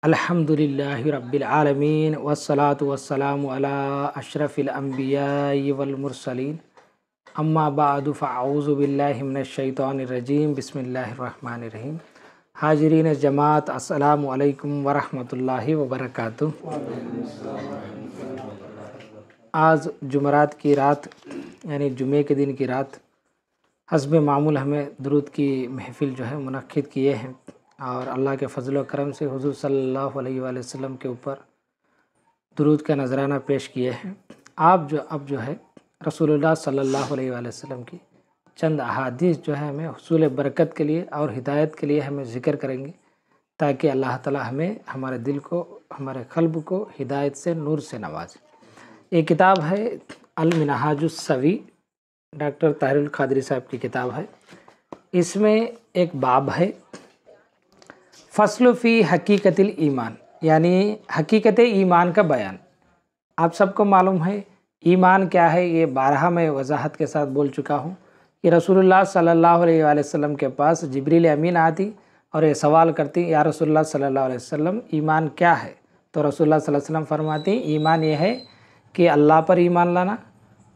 अल्हम्दुलिल्लाहि रब्बिल आलमीन वस्सलातु वस्सलामु अला अशरफिल अंबियाइ वल मुरसलीन अम्मा बादु फ़अऊज़ु बिल्लाहि मिनश शैतानिर रजीम बिस्मिल्लाहिर रहमानिर रहीम। हाजिरीन जमात अस्सलामु अलैकुम व रहमतुल्लाहि व बरकातुहू। आज जुमरात की रात यानी जुमे के दिन की रात हस्ब मामूल हमें दुरूद की महफ़िल जो है मुनक्किद किए हैं और अल्लाह के फ़ज़ल व करम से हुज़ूर सल्लल्लाहु अलैहि वसल्लम के ऊपर दुरूद का नजराना पेश किए हैं। अब जो है रसूलुल्लाह सल्लल्लाहु अलैहि वसल्लम की चंद अहादीस जो है हमें हुसूल बरकत के लिए और हिदायत के लिए हमें ज़िक्र करेंगे, ताकि अल्लाह ताला हमें हमारे दिल को, हमारे क़ल्ब को हिदायत से, नूर से नवाजे। ये किताब है अल मिनहाजुस सवी, डॉक्टर ताहिरुल क़ादरी साहब की किताब है। इसमें एक बाब है फ़स्ल फ़ी हकीकतिल ईमान, यानी हकीकत ईमान का बयान। आप सबको मालूम है ईमान क्या है, ये 12 मैं वजाहत के साथ बोल चुका हूँ कि रसूलुल्लाह सल्लल्लाहु अलैहि वसल्लम के पास जिब्रील अमीन आती और ये सवाल करती, या रसूलुल्लाह सल्लल्लाहु अलैहि वसल्लम ईमान क्या है? तो रसूलुल्लाह सल्लल्लाहु अलैहि वसल्लम फरमाती ईमान ये है कि अल्लाह पर ईमान लाना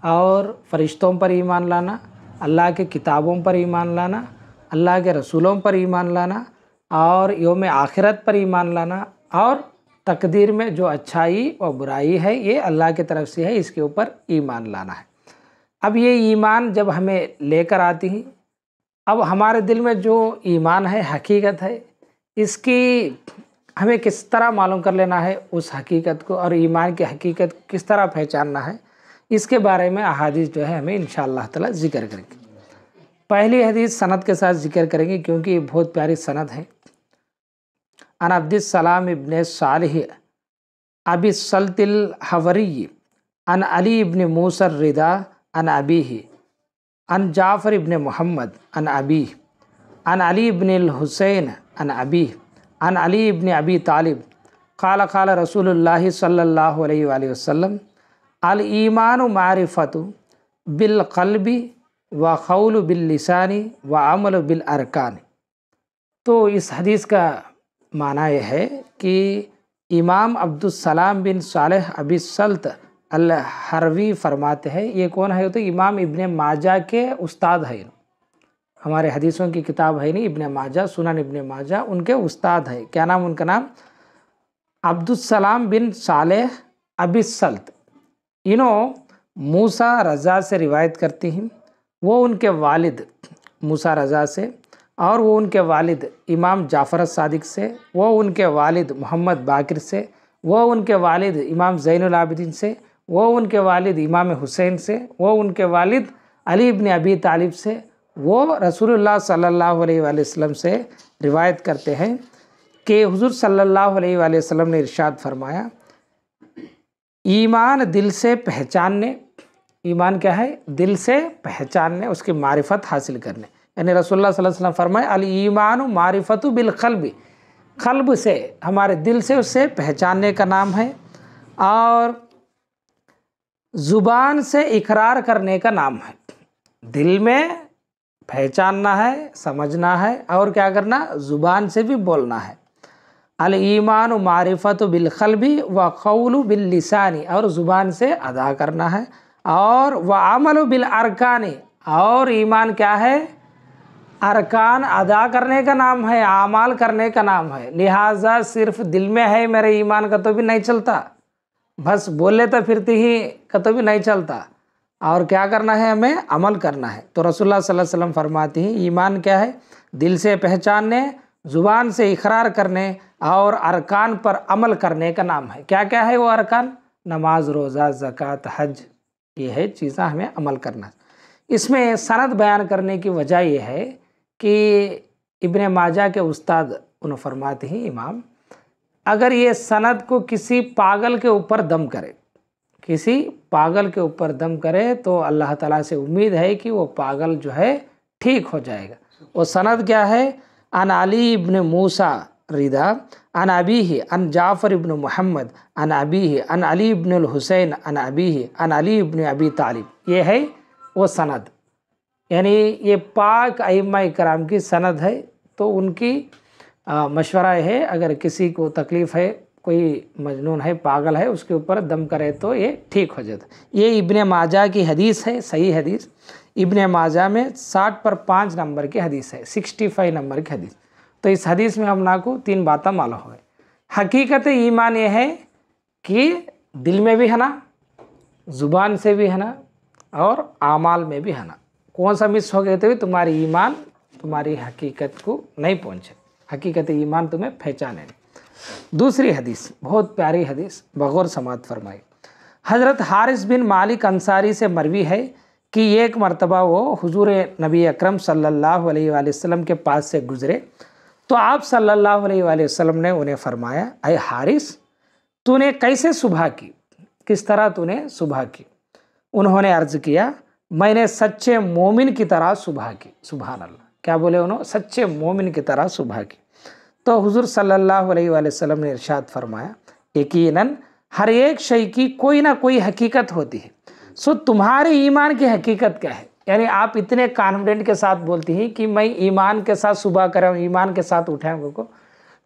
और फ़रिश्तों पर ईमान लाना, अल्लाह के किताबों पर ईमान लाना, अल्लाह के रसूलों पर ईमान लाना और यौम आखिरत पर ईमान लाना, और तकदीर में जो अच्छाई और बुराई है ये अल्लाह की तरफ से है, इसके ऊपर ईमान लाना है। अब ये ईमान जब हमें लेकर आती हैं, अब हमारे दिल में जो ईमान है, हकीकत है, इसकी हमें किस तरह मालूम कर लेना है उस हकीकत को, और ईमान की हकीकत किस तरह पहचानना है, इसके बारे में अहादीस जो है हमें इंशाअल्लाह ताला ज़िक्र करेंगे। पहली हदीस सनद के साथ ज़िक्र करेंगे क्योंकि ये बहुत प्यारी सनद है। अन अब्दिस्सलाम इब्न सालिह अबी सल्तिल हवरी अन अली इब्न मूसा रिदा अन अबीही अन जाफ़र इब्न मोहम्मद अन अबीह अन अली इब्न हुसैन अन अबीह अन अली इब्न अबी तालिब क़ाल क़ाल रसूलुल्लाह सल्लल्लाहु अलैहि वसल्लम अल ईमानु मारिफ़तु बिल क़ल्बि व क़ौलु बिल लिसानी व अमलु बिल अरकान। तो इस हदीस का माना यह है कि इमाम अब्दुस्सलाम बिन सालेह अबी सल्त अल हरवी फरमाते हैं, ये कौन है? तो इमाम इब्न माजा के उस्ताद है। हमारे हदीसों की किताब है नहीं, इब्न माजा, सुनन इब्न माजा, उनके उस्ताद है। क्या नाम उनका? नाम अब्दुस्सलाम बिन सालेह अबी सल्त। इन्हों मूसा रज़ा से रिवायत करती हैं, वो उनके वालिद मूसा रज़ा से, और वो उनके वालिद इमाम जाफ़र सादिक से, वो उनके वालिद मोहम्मद बाकिर से, वो उनके वालिद इमाम ज़ैनुल आबिदीन से, वो उनके वालिद इमाम हुसैन से, वो उनके वालिद अली इब्न अबी तालिब से, वो रसूलुल्लाह सल्लल्लाहु अलैहि वसल्लम से रिवायत करते हैं कि हुज़ूर सल्लल्लाहु अलैहि वसल्लम ने इरशाद फरमाया, ईमान दिल से पहचानने, ईमान क्या है? दिल से पहचानने, उसकी मारिफत हासिल करने। यानी रसूलुल्लाह सल्लल्लाहु अलैहि वसल्लम फरमाए अल ईमानु मारिफतु बिल क़ल्बि, क़ल्ब से, हमारे दिल से उससे पहचानने का नाम है, और ज़ुबान से इकरार करने का नाम है। दिल में पहचानना है, समझना है, और क्या करना? ज़ुबान से भी बोलना है। अल ईमानु मारिफतु बिल क़ल्बि व क़ौलु बिल लिसानी, और ज़ुबान से अदा करना है, और व अमलु बिल अरकानी, और ईमान क्या है? अरकान अदा करने का नाम है, आमाल करने का नाम है। लिहाजा सिर्फ दिल में है मेरे ईमान का तो भी नहीं चलता, बस बोले तो फिरती ही का तो भी नहीं चलता, और क्या करना है? हमें अमल करना है। तो रसूलुल्लाह सल्लल्लाहु अलैहि वसल्लम फरमाती हैं ईमान क्या है? दिल से पहचानने, ज़ुबान से इकरार करने, और अरकान पर अमल करने का नाम है। क्या क्या है वो अरकान? नमाज, रोज़ा, ज़कात, हज, ये है चीज़ें हमें अमल करना। इसमें सनद बयान करने की वजह यह है कि इब्न माजा के उस्ताद उन्हें फरमाते हैं इमाम, अगर ये सनद को किसी पागल के ऊपर दम करे, किसी पागल के ऊपर दम करे, तो अल्लाह ताला से उम्मीद है कि वो पागल जो है ठीक हो जाएगा। वो सनद क्या है? अन अली इब्न मूसा रिदा अन अबीही अन जाफ़र इब्न मोहम्मद अन अबीही अन अली इब्न हुसैन अन अबीही अन अली इब्न अबी तालिब, ये है वो सनद। यानी ये पाक अइम्मा इकराम की सनद है। तो उनकी मशवरा है, अगर किसी को तकलीफ़ है, कोई मजनून है, पागल है, उसके ऊपर दम करे तो ये ठीक हो जाता। ये इब्ने माजा की हदीस है, सही हदीस। इब्ने माजा में 60 पर 5 नंबर की हदीस है, 65 नंबर की हदीस। तो इस हदीस में हम ना को 3 बातें मालूम हो गए। हकीकत ईमान ये है कि दिल में भी है ना, ज़ुबान से भी है ना, और आमाल में भी है ना। कौन सा मिस हो गए तो तुम्हारी ईमान तुम्हारी हकीकत को नहीं पहुँचे, हकीकत ईमान तुम्हें पहचाने नहीं। दूसरी हदीस बहुत प्यारी हदीस, बगौर समात फरमाई। हज़रत हारिस बिन मालिक अंसारी से मरवी है कि एक मरतबा वो हुजूर नबी अकरम सल्लल्लाहु अलैहि वसल्लम के पास से गुज़रे तो आप सल्लल्लाहु अलैहि वसल्लम ने उन्हें फरमाया, अय हारिस, तूने कैसे सुबह की, किस तरह तूने सुबह की? उन्होंने अर्ज़ किया, मैंने सच्चे मोमिन की तरह सुबह की। सुभान अल्लाह, क्या बोले उन्होंने? सच्चे मोमिन की तरह सुबह की। तो हुजूर सल्लल्लाहु अलैहि वसल्लम ने इरशाद फरमाया, यकीनन हर एक शय की कोई ना कोई हकीकत होती है, सो तुम्हारे ईमान की हकीकत क्या है? यानी आप इतने कॉन्फिडेंट के साथ बोलती हैं कि मैं ईमान के साथ सुबह कराऊँ, ईमान के साथ उठाऊँ को,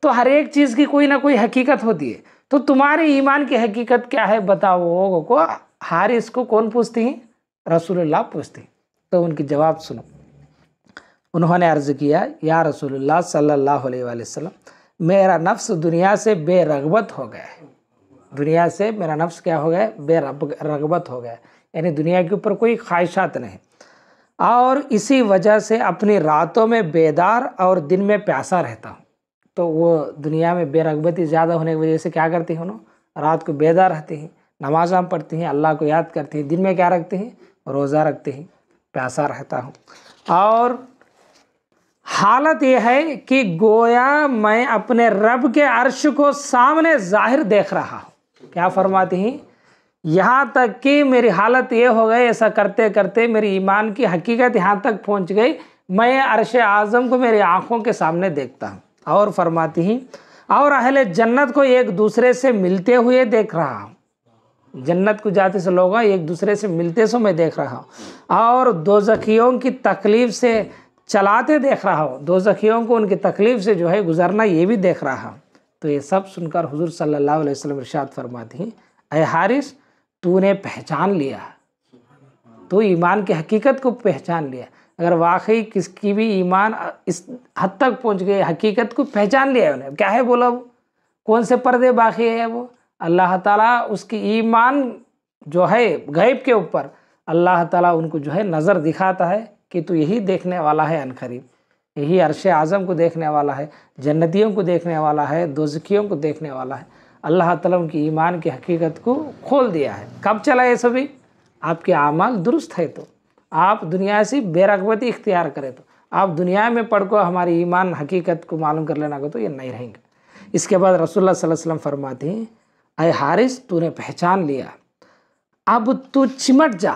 तो हर एक चीज़ की कोई ना कोई हकीकत होती है। तो तुम्हारे ईमान की हकीकत क्या है बताओ को। हारिस को कौन पूछती हैं? रसूलुल्लाह पूछती। तो उनकी जवाब सुनो। उन्होंने अर्ज़ किया, या रसूलुल्लाह सल्लल्लाहु अलैहि वसल्लम, मेरा नफ्स दुनिया से बेरगबत हो गया है। दुनिया से मेरा नफ्स क्या हो गया? बेरगबत हो गया, यानी दुनिया के ऊपर कोई ख्वाहिशात नहीं, और इसी वजह से अपनी रातों में बेदार और दिन में प्यासा रहता हूँ। तो वो दुनिया में बेरगबती ज़्यादा होने की वजह से क्या करती हैं उन्होंने? रात को बेदार रहती हैं, नमाज़ां पढ़ती हैं, अल्लाह को याद करती हैं। दिन में क्या रखती हैं? रोज़ा रखती हैं, प्यासा रहता हूँ। और हालत यह है कि गोया मैं अपने रब के अर्श को सामने ज़ाहिर देख रहा हूँ। क्या फरमाती हैं? यहाँ तक कि मेरी हालत ये हो गई, ऐसा करते करते मेरी ईमान की हकीकत यहाँ तक पहुँच गई, मैं अर्श आज़म को मेरी आँखों के सामने देखता हूँ। और फरमाती हैं, और अहले जन्नत को एक दूसरे से मिलते हुए देख रहा हूँ। जन्नत को जाते से लोग एक दूसरे से मिलते सो मैं देख रहा हूँ। और दोज़खियों की तकलीफ़ से चलाते देख रहा हूँ, दोज़खियों को उनकी तकलीफ़ से जो है गुज़रना, ये भी देख रहा हूँ। तो ये सब सुनकर हुजूर सल्लल्लाहु अलैहि वसल्लम इरशाद फरमाती हैं, अय हारिस, तूने पहचान लिया, तो ईमान की हकीकत को पहचान लिया। अगर वाकई किसकी भी ईमान इस हद तक पहुंच गए, हकीकत को पहचान लिया उन्हें, क्या है बोला वो, कौन से पर्दे बाकी है वो? अल्लाह ताला उसकी ईमान जो है गैब के ऊपर अल्लाह ताला उनको जो है नज़र दिखाता है कि तू यही देखने वाला है अनकरीब, यही अर्श आज़म को देखने वाला है, जन्नतियों को देखने वाला है, दोज़खियों को देखने वाला है। अल्लाह ताला उनकी ईमान की हकीकत को खोल दिया है। कब चला ये सभी? आपके आमाल दुरुस्त है तो, आप दुनिया से बेरगबती इख्तियार करें तो, आप दुनिया में पढ़ को हमारी ईमान हकीकत को मालूम कर लेना को तो ये नहीं रहेंगे। इसके बाद रसूलुल्लाह सल्लल्लाहु अलैहि वसल्लम फरमाते हैं, अय हारिस, तूने पहचान लिया, अब तू चिमट जा,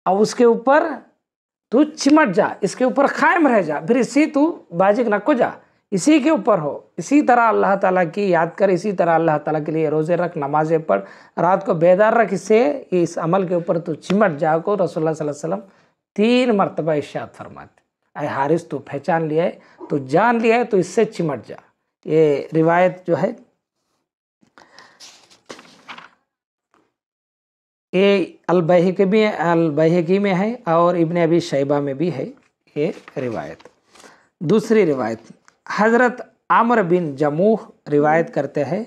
अब उसके ऊपर तू चिमट जा, इसके ऊपर कायम रह जा, फिर इसी तू बाजिक नको जा, इसी के ऊपर हो, इसी तरह अल्लाह ताला की याद कर, इसी तरह अल्लाह ताला के लिए रोज़े रख, नमाज़ें पढ़, रात को बेदार रख, इससे इस अमल के ऊपर तू चिमट जा को रसूलुल्लाह सल्लल्लाहु अलैहि वसल्लम 3 मरतबा इरशाद फरमाते। अय हारिस, तू पहचान लिया है, तू जान लिया है, तो इससे चिमट जा। ये रिवायत जो है ये अल-बैहक़ी में है और इब्ने अबी शैबा में भी है ये रिवायत। दूसरी रिवायत, हज़रत आमर बिन जमूह रिवायत करते हैं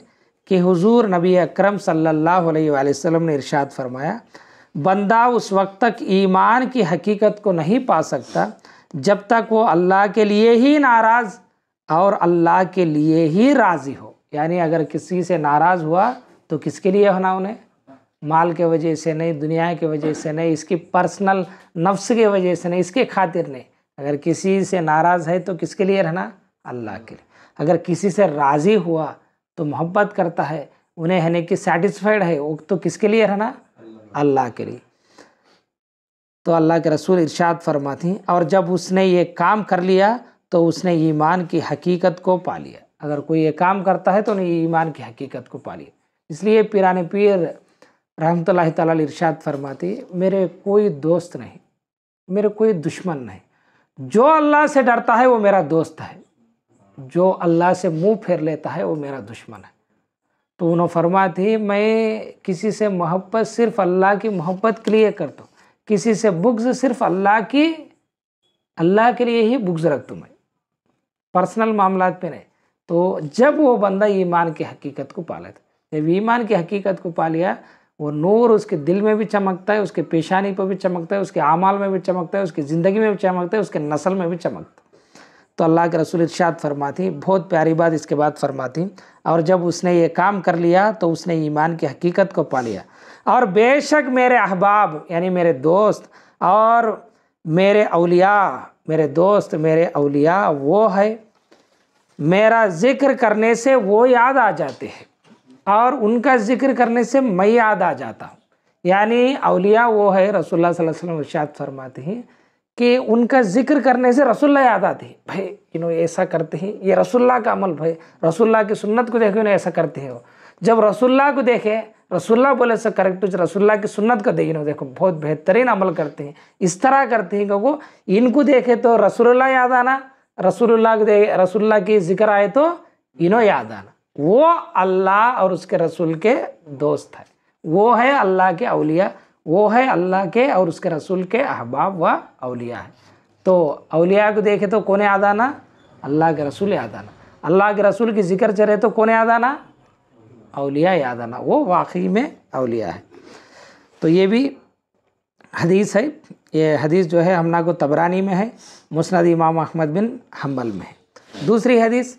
कि हुजूर नबी अकरम सल्लल्लाहु अलैहि वसल्लम ने इरशाद फरमाया, बंदा उस वक्त तक ईमान की हकीकत को नहीं पा सकता जब तक वो अल्लाह के लिए ही नाराज़ और अल्लाह के लिए ही राज़ी हो। यानी अगर किसी से नाराज़ हुआ तो किसके लिए होना? उन्हें माल के वजह से नहीं, दुनिया के वजह से नहीं, इसकी पर्सनल नफ्स के वजह से नहीं, इसके खातिर नहीं। अगर किसी से नाराज़ है तो किसके लिए रहना? अल्लाह के लिए। अगर किसी से राज़ी हुआ तो मोहब्बत करता है, उन्हें यानी कि सेटिस्फाइड है, वो तो किसके लिए रहना? अल्लाह के लिए। तो अल्लाह के रसूल इरशाद फरमाती हैं, और जब उसने ये काम कर लिया तो उसने ईमान की हकीकत को पा लिया। अगर कोई ये काम करता है तो उन्हें ईमान की हकीकत को पा लिया। इसलिए पीराने पीर रहमतुल्लाहि तआला इरशाद फरमाती, मेरे कोई दोस्त नहीं, मेरे कोई दुश्मन नहीं, जो अल्लाह से डरता है वो मेरा दोस्त है। जो अल्लाह से मुंह फेर लेता है वो मेरा दुश्मन है। तो उन्होंने फरमाती मैं किसी से मोहब्बत सिर्फ अल्लाह की मोहब्बत के लिए करता हूँ, किसी से बुग़्ज़ सिर्फ अल्लाह के लिए ही बुग़्ज़ रखता हूँ मैं, पर्सनल मामलात पे नहीं। तो जब वो बंदा ईमान की हकीकत को पा लेता, जब ईमान की हकीकत को पा लिया, वो नूर उसके दिल में भी चमकता है, उसके पेशानी पर भी चमकता है, उसके आमाल में भी चमकता है, उसकी ज़िंदगी में भी चमकता है, उसके नस्ल में भी चमकता है। तो अल्लाह के रसूल इरशाद फरमाती, बहुत प्यारी बात इसके बाद फरमाती, और जब उसने ये काम कर लिया तो उसने ईमान की हकीकत को पा लिया। और बेशक मेरे अहबाब यानी मेरे दोस्त और मेरे औलिया, मेरे दोस्त मेरे औलिया वो है मेरा ज़िक्र करने से वो याद आ जाते हैं और उनका ज़िक्र करने से मैं याद आ जाता हूँ। यानी औलिया वो है, रसूलुल्लाह सल्लल्लाहु अलैहि वसल्लम इरशाद फरमाते हैं कि उनका ज़िक्र करने से रसूलुल्लाह याद आते हैं। भाई इन्होंने ऐसा करते हैं, ये रसूलुल्लाह का अमल, भाई रसूलुल्लाह की सुन्नत को देखे इन्हें ऐसा करते हैं। जब रसूलुल्लाह को देखे, रसूलुल्लाह बोले से करेक्ट, रसूलुल्लाह की सुन्नत को देखे, देखो बहुत बेहतरीन अमल करते हैं, इस तरह करते हैं कि वो इनको देखे तो रसूलुल्लाह याद आना, रसूलुल्लाह की जिक्र आए तो इन्हों याद आना। वो अल्लाह और उसके रसूल के दोस्त है, वो है अल्लाह के औलिया, वो है अल्लाह के और उसके रसूल के अहबाब व औलिया है। तो औलिया को देखे तो कौन याद आना? अल्लाह के रसूल याद आना। अल्लाह के रसूल की जिक्र चले तो कौन याद आना? औलिया याद आना। वो वाकई में औलिया है। तो ये भी हदीस है। ये हदीस जो है हमना को तबरानी में है, मुस्नद इमाम अहमद बिन हम्बल में है। दूसरी हदीस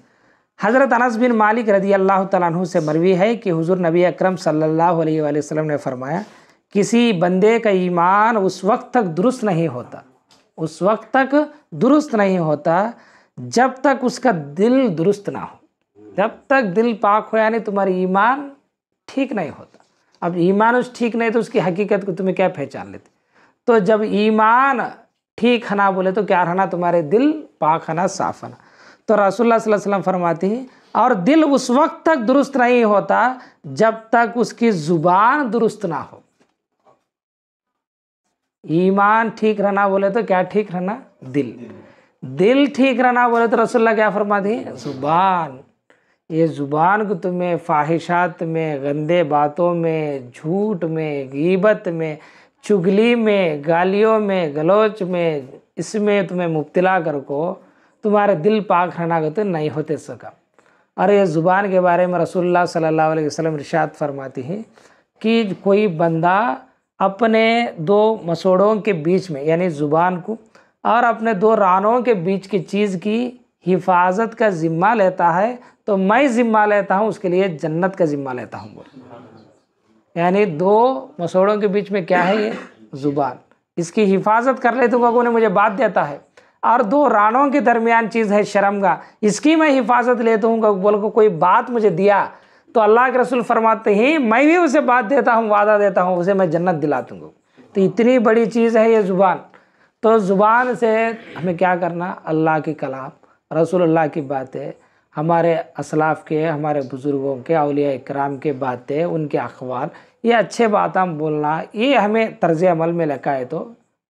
हज़रत अनस बिन मालिक रदी अल्लाह तआला अन्हु से मरवी है कि हुज़ूर नबी अकरम सल्लल्लाहु अलैहि वसल्लम ने फरमाया, किसी बंदे का ईमान उस वक्त तक दुरुस्त नहीं होता, उस वक्त तक दुरुस्त नहीं होता जब तक उसका दिल दुरुस्त ना हो। जब तक दिल पाक हो यानी तुम्हारी ईमान ठीक नहीं होता। अब ईमान उस ठीक नहीं तो उसकी हकीकत को तुम्हें क्या पहचान लेते? तो जब ईमान ठीक है ना बोले तो क्या रहना? तुम्हारे दिल पाक है ना, साफ है ना। तो रसूलुल्लाह सल्लल्लाहु अलैहि वसल्लम फरमाती हैं, और दिल उस वक्त तक दुरुस्त नहीं होता जब तक उसकी ज़ुबान दुरुस्त ना हो। ईमान ठीक रहना बोले तो क्या ठीक रहना? दिल ठीक रहना बोले तो रसूलुल्लाह क्या फरमाती हैं? ज़ुबान। ये ज़ुबान को तुम्हें फ़ाहिशात में, गंदे बातों में, झूठ में, गीबत में, चुगली में, गालियों में, गलोच में, इसमें तुम्हें मुब्तला कर को तुम्हारे दिल पाक रहना तो नहीं होते सका। और ये ज़ुबान के बारे में रसूलुल्लाह सल्लल्लाहु अलैहि वसल्लम इरशाद फरमाती है कि कोई बंदा अपने दो मसोड़ों के बीच में यानी ज़ुबान को और अपने दो रानों के बीच की चीज़ की हिफाजत का ज़िम्मा लेता है तो मैं ज़िम्मा लेता हूँ उसके लिए जन्नत का ज़िम्मा लेता हूँ। यानी दो मसोड़ों के बीच में क्या है? ये ज़ुबान, इसकी हिफाजत कर ले तो कौन ने मुझे बात देता है। और दो रानों के दरमियान चीज़ है शर्मगा, इसकी मैं हिफाजत लेता हूँ। बोल को कोई बात मुझे दिया तो अल्लाह के रसूल फरमाते हैं मैं भी उसे बात देता हूँ, वादा देता हूँ, उसे मैं जन्नत दिला दूँगा। तो इतनी बड़ी चीज़ है ये ज़ुबान। तो ज़ुबान से हमें क्या करना? अल्लाह की कलाम, रसूलुल्लाह की बातें, हमारे असलाफ़ के, हमारे बुज़ुर्गों के, औलिया इकराम के बातें, उनके अखबार, ये अच्छे बात हम बोलना, ये हमें तर्ज़ अमल में लगा है तो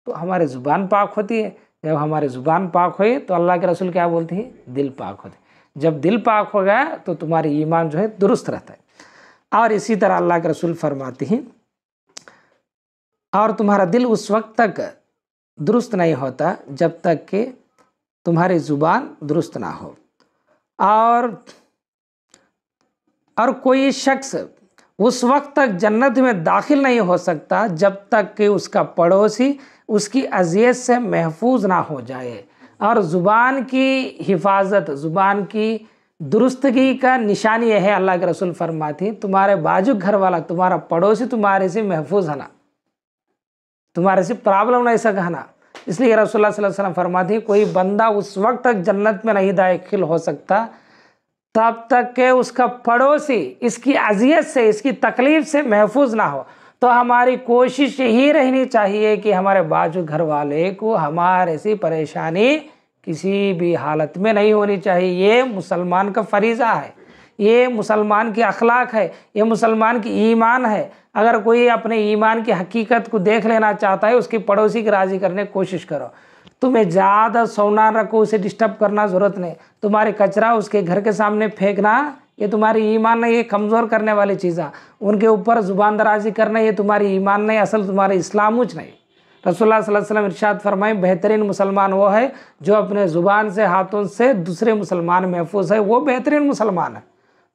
हमारी ज़ुबान पाक होती है। जब हमारी ज़ुबान पाक हुई तो अल्लाह के रसूल क्या बोलते हैं? दिल पाक होते। जब दिल पाक हो गया तो तुम्हारी ईमान जो है दुरुस्त रहता है। और इसी तरह अल्लाह के रसूल फरमाते हैं, और तुम्हारा दिल उस वक्त तक दुरुस्त नहीं होता जब तक कि तुम्हारी ज़ुबान दुरुस्त ना हो। और कोई शख्स उस वक्त तक जन्नत में दाखिल नहीं हो सकता जब तक कि उसका पड़ोसी उसकी अज़ियत से महफूज ना हो जाए। और ज़ुबान की हिफाजत, ज़ुबान की दुरुस्तगी का निशानी यह है, अल्लाह के रसूल फरमाती हैं, तुम्हारे बाजू घर वाला, तुम्हारा पड़ोसी तुम्हारे से महफूज है ना, तुम्हारे से प्रॉब्लम नहीं सका ना। इसलिए रसूलुल्लाह सल्लल्लाहु अलैहि वसल्लम फरमाती हैं कोई बंदा उस वक्त तक जन्नत में नहीं दाखिल हो सकता तब तक के उसका पड़ोसी इसकी अज़ियत से, इसकी तकलीफ़ से महफूज ना हो। तो हमारी कोशिश यही रहनी चाहिए कि हमारे बाजू घर वाले को हमारे से परेशानी किसी भी हालत में नहीं होनी चाहिए। ये मुसलमान का फरीज़ा है, ये मुसलमान की अखलाक है, ये मुसलमान की ईमान है। अगर कोई अपने ईमान की हकीकत को देख लेना चाहता है उसकी पड़ोसी की राज़ी करने की कोशिश करो। तुम्हें ज़्यादा सोना रखो, उसे डिस्टर्ब करना ज़रूरत नहीं। तुम्हारे कचरा उसके घर के सामने फेंकना ये तुम्हारी ईमान नहीं, ये कमज़ोर करने वाली चीज़ है। उनके ऊपर ज़ुबान दराजी करना ये तुम्हारी ईमान नहीं, असल तुम्हारे इस्लामुच नहीं। रसूलुल्लाह सल्लल्लाहु अलैहि वसल्लम इरशाद फरमाए, बेहतरीन मुसलमान वो है जो अपने ज़ुबान से हाथों से दूसरे मुसलमान महफूज है, वो बेहतरीन मुसलमान है।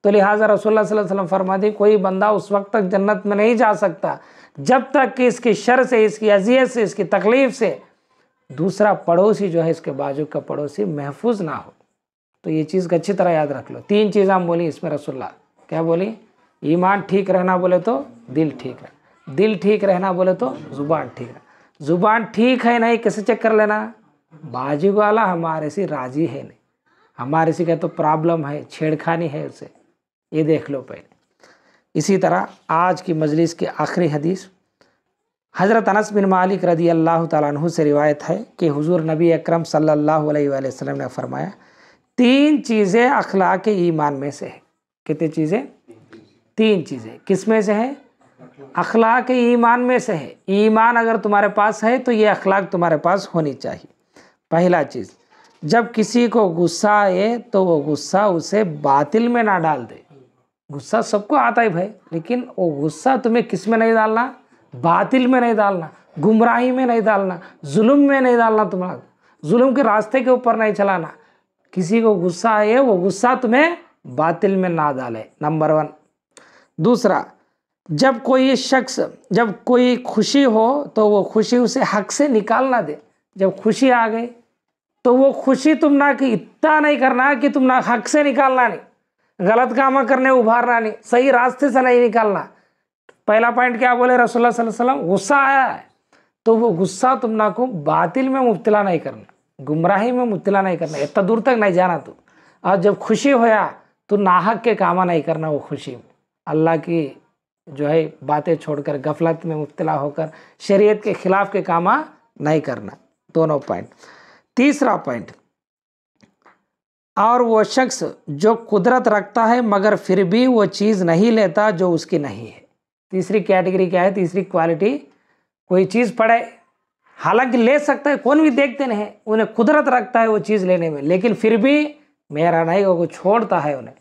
तो लिहाजा रसूलुल्लाह सल्लल्लाहु अलैहि वसल्लम फरमाते कोई बंदा उस वक्त तक जन्नत में नहीं जा सकता जब तक कि इसकी शर से, इसकी अजियत से, इसकी तकलीफ़ से दूसरा पड़ोसी जो है, इसके बाजू का पड़ोसी महफूज ना हो। तो ये चीज़ को अच्छी तरह याद रख लो। 3 चीज़ हम बोली इसमें रसूलुल्लाह क्या बोली? ईमान ठीक रहना बोले तो दिल ठीक रहना, दिल ठीक रहना बोले तो ज़ुबान ठीक रहना। ज़ुबान ठीक है नहीं, कैसे चेक कर लेना? बाजू वाला हमारे से राज़ी है नहीं, हमारे से क्या तो प्रॉब्लम है, छेड़खानी है उसे, ये देख लो पहले। इसी तरह आज की मजलिस की आखिरी हदीस हज़रत अनस बिन मालिक रदी अल्लाह तआला अन्हु से रिवायत है कि हुज़ूर नबी अकरम सल्लल्लाहु अलैहि वसल्लम ने फरमाया 3 चीज़ें अखलाक ईमान में से है। कितनी चीज़ें? 3 चीज़ें। किस में से है? अखलाक ईमान में से है। ईमान अगर तुम्हारे पास है तो ये अखलाक तुम्हारे पास होनी चाहिए। पहला चीज़, जब किसी को गुस्सा आए तो वो गुस्सा उसे बातिल में ना डाल दे। गुस्सा सबको आता है भाई, लेकिन वो गुस्सा तुम्हें किस में नहीं डालना? बातिल में नहीं डालना, गुमराही में नहीं डालना, जुल्म में नहीं डालना, तुम्हारा जुल्म के रास्ते के ऊपर नहीं चलाना। किसी को गुस्सा आए वो गुस्सा तुम्हें बातिल में ना डाले, नंबर 1। दूसरा, जब कोई शख्स, जब कोई खुशी हो तो वो खुशी उसे हक से निकाल ना दे। जब खुशी आ गई तो वो खुशी तुम ना कि इतना नहीं करना कि तुम ना हक से निकालना नहीं, गलत काम करने उभारना नहीं, सही रास्ते से नहीं निकालना। पहला पॉइंट क्या बोले रसूलुल्लाह सल्लल्लाहु अलैहि वसल्लम? गुस्सा आया है तो वो गुस्सा तुम ना को बातिल में मुब्तला नहीं करना, गुमराही में मुब्तला नहीं करना, इतना दूर तक नहीं जाना तू। और जब खुशी होया तो नाहक के कामा नहीं करना, वो खुशी में अल्लाह की जो है बातें छोड़कर गफलत में मुब्तला होकर शरीयत के खिलाफ के कामा नहीं करना। दोनों पॉइंट। तीसरा पॉइंट, और वो शख्स जो कुदरत रखता है मगर फिर भी वो चीज़ नहीं लेता जो उसकी नहीं है। तीसरी कैटेगरी क्या है? तीसरी क्वालिटी, कोई चीज़ पड़े हालांकि ले सकता है, कौन भी देखते नहीं, उन्हें कुदरत रखता है वो चीज़ लेने में, लेकिन फिर भी मेरा नहीं, वो छोड़ता है, उन्हें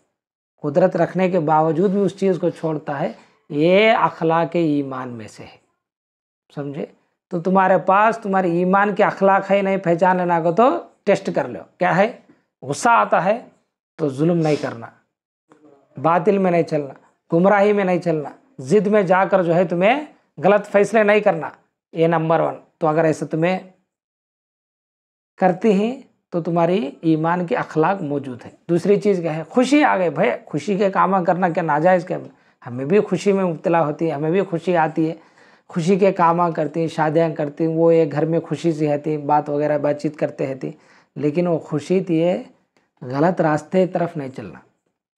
कुदरत रखने के बावजूद भी उस चीज़ को छोड़ता है। ये अखलाक ईमान में से है, समझे? तो तुम्हारे पास तुम्हारे ईमान के अखलाक है नहीं, पहचान लेना को तो टेस्ट कर लो। क्या है? गुस्सा आता है तो जुल्म नहीं करना, बातिल में नहीं चलना, गुमराही में नहीं चलना, जिद में जाकर जो है तुम्हें गलत फैसले नहीं करना, ये नंबर 1। तो अगर ऐसा तुम्हें करती हैं तो तुम्हारी ईमान की अखलाक मौजूद है। दूसरी चीज़ क्या है? खुशी आ गई भाई, खुशी के काम करना क्या नाजायज़? क्या हमें भी खुशी में मुब्तला होती है, हमें भी खुशी आती है, खुशी के काम करती हैं, शादियाँ करती हैं, वो एक घर में खुशी सी रहती, बात वगैरह बातचीत करते रहती, लेकिन वो खुशी थी ये गलत रास्ते की तरफ नहीं चलना,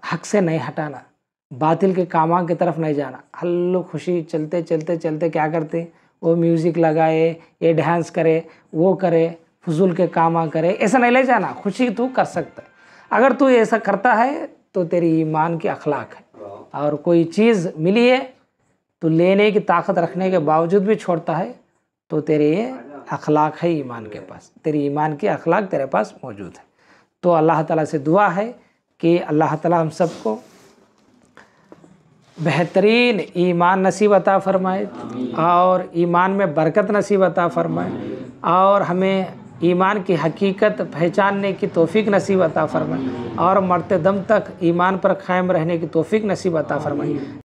हक से नहीं हटाना, बातिल के कामा की तरफ नहीं जाना। हल्लो खुशी चलते चलते चलते क्या करते, वो म्यूज़िक लगाए, ये डांस करे, वो करे, फजूल के कामा करे, ऐसा नहीं ले जाना। खुशी तू कर सकता है, अगर तू ऐसा करता है तो तेरी ईमान की अखलाक है। और कोई चीज़ मिली है तो लेने की ताकत रखने के बावजूद भी छोड़ता है तो तेरे ये अखलाक है ईमान के पास, तेरी ईमान की अखलाक तेरे पास मौजूद है। तो अल्लाह ताला से दुआ है कि अल्लाह ताला हम सबको बेहतरीन ईमान नसीब अता फरमाए और ईमान में बरकत नसीब अता फरमाए और हमें ईमान की हकीकत पहचानने की तौफीक नसीब अता फरमाए और मरते दम तक ईमान पर कायम रहने की तौफीक नसीब अता फरमाए।